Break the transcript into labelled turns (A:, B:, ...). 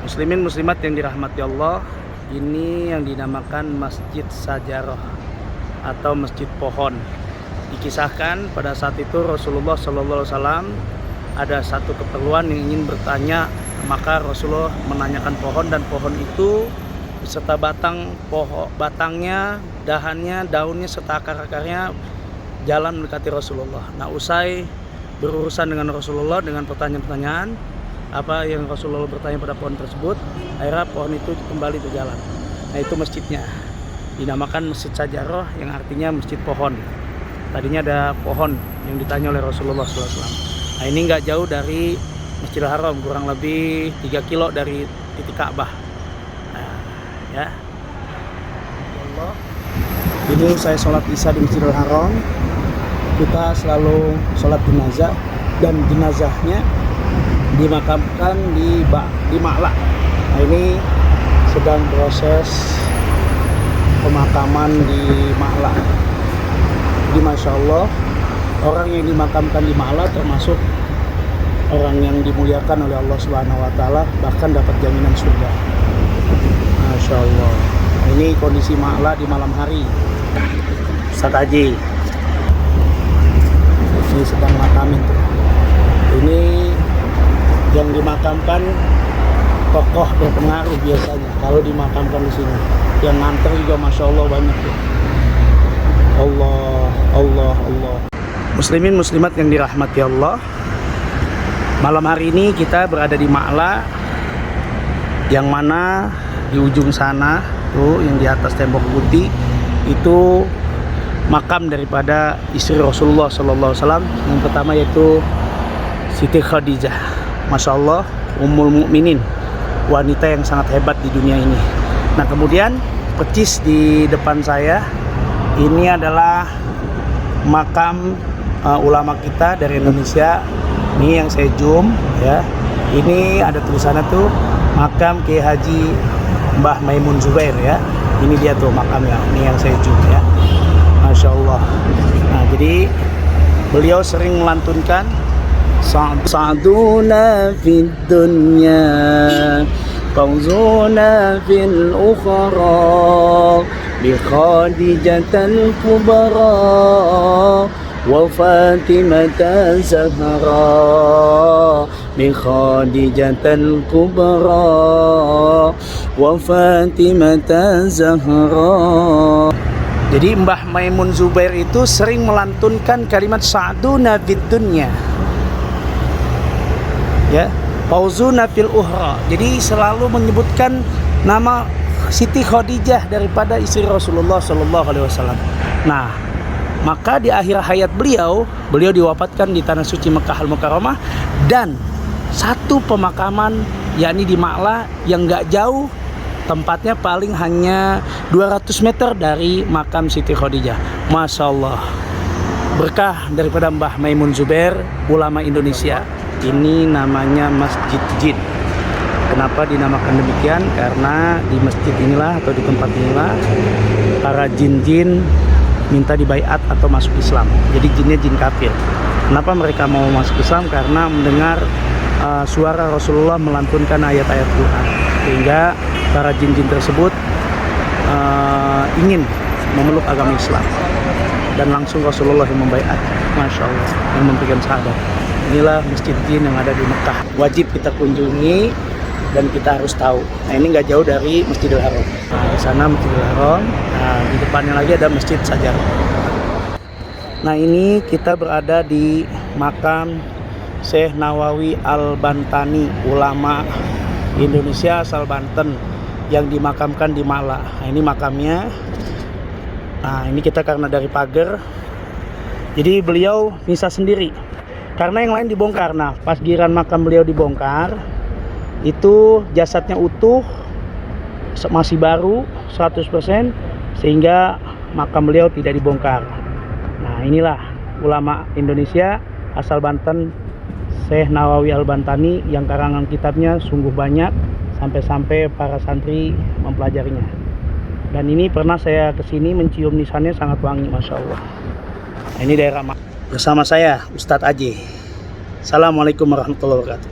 A: Muslimin muslimat yang dirahmati Allah, ini yang dinamakan Masjid Sajarah atau Masjid Pohon. Dikisahkan pada saat itu Rasulullah SAW ada satu keperluan yang ingin bertanya, maka Rasulullah menanyakan pohon, dan pohon itu beserta batangnya, dahannya, daunnya serta akar-akarnya jalan mendekati Rasulullah. Nah, usai berurusan dengan Rasulullah dengan pertanyaan-pertanyaan apa yang Rasulullah bertanya pada pohon tersebut, akhirnya pohon itu kembali berjalan. Nah, itu masjidnya dinamakan Masjid Sajarah, yang artinya masjid pohon. Tadinya ada pohon yang ditanya oleh Rasulullah SAW. Nah, ini nggak jauh dari Masjidil Haram, kurang lebih 3 kilo dari titik Ka'bah. Nah, ya. Allah. Ini saya sholat Isya di Masjidil Haram. Kita selalu sholat jenazah, dan jenazahnya dimakamkan di Ma'la. Nah, ini sedang proses pemakaman di Ma'la. Jadi Masya Allah, orang yang dimakamkan di Ma'la termasuk orang yang dimuliakan oleh Allah Subhanahu wa Ta'ala, bahkan dapat jaminan surga. Masya Allah. Nah, ini kondisi Ma'la di malam hari. Ustaz Haji ini sedang makamin tuh. Ini yang dimakamkan tokoh berpengaruh biasanya kalau dimakamkan di sini. Yang nganter juga Masya Allah banyak ya. Allah. Muslimin muslimat yang dirahmati Allah, malam hari ini kita berada di Ma'la, yang mana di ujung sana tuh yang di atas tembok putih itu makam daripada istri Rasulullah SAW yang pertama, yaitu Siti Khadijah. Masya Allah, Ummul Mukminin, wanita yang sangat hebat di dunia ini. Nah, kemudian persis di depan saya ini adalah makam ulama kita dari Indonesia. Ini yang saya zoom ya. Ini ada tulisannya tuh makam Kiai Haji Mbah Maimun Zubair ya. Ini dia tuh makamnya. Ini yang saya zoom ya. Masya Allah. Nah, jadi beliau sering melantunkan Sa'duna fid dunya Fawzuna fil ukhra Bi Khadijatal kubra Wa Fatimata Zahra Bi Khadijatal kubra Wa Fatimata Zahra. Jadi Mbah Maimun Zubair itu sering melantunkan kalimat Sa'duna fid dunya ya, Fauzuna fil ukhra. Jadi selalu menyebutkan nama Siti Khadijah daripada istri Rasulullah SAW. Nah, maka di akhir hayat beliau diwafatkan di tanah suci Mekah Al-Mukarramah, dan satu pemakaman yakni di Ma'la yang gak jauh, tempatnya paling hanya 200 meter dari makam Siti Khadijah. Masya Allah, berkah daripada Mbah Maimun Zubair, ulama Indonesia. Ini namanya Masjid Jin. Kenapa dinamakan demikian? Karena di masjid inilah atau di tempat inilah para jin-jin minta dibaiat atau masuk Islam. Jadi jinnya jin kafir. Kenapa mereka mau masuk Islam? Karena mendengar suara Rasulullah melantunkan ayat-ayat Quran, sehingga para jin-jin tersebut ingin memeluk agama Islam, dan langsung Rasulullah yang membaiat. Masya Allah, yang memberikan syahadat. Inilah masjid jin yang ada di Mekah, wajib kita kunjungi dan kita harus tahu. Nah, ini nggak jauh dari Masjidil Haram. Nah, di sana Masjidil Haram. Nah, di depannya lagi ada Masjid Sajarah. Nah, ini kita berada di makam Syekh Nawawi Al-Bantani, ulama Indonesia asal Banten, yang dimakamkan di Ma'la. Nah, ini makamnya. Nah, ini kita karena dari pagar, jadi beliau bisa sendiri karena yang lain dibongkar. Nah, pas giran makam beliau dibongkar, itu jasadnya utuh, masih baru 100%, sehingga makam beliau tidak dibongkar. Nah, inilah ulama Indonesia asal Banten, Syekh Nawawi Al-Bantani, yang karangan kitabnya sungguh banyak, sampai-sampai para santri mempelajarinya. Dan ini pernah saya kesini mencium nisannya, sangat wangi, Masya Allah. Nah, ini daerah bersama saya Ustadz Haji. Assalamualaikum warahmatullahi wabarakatuh.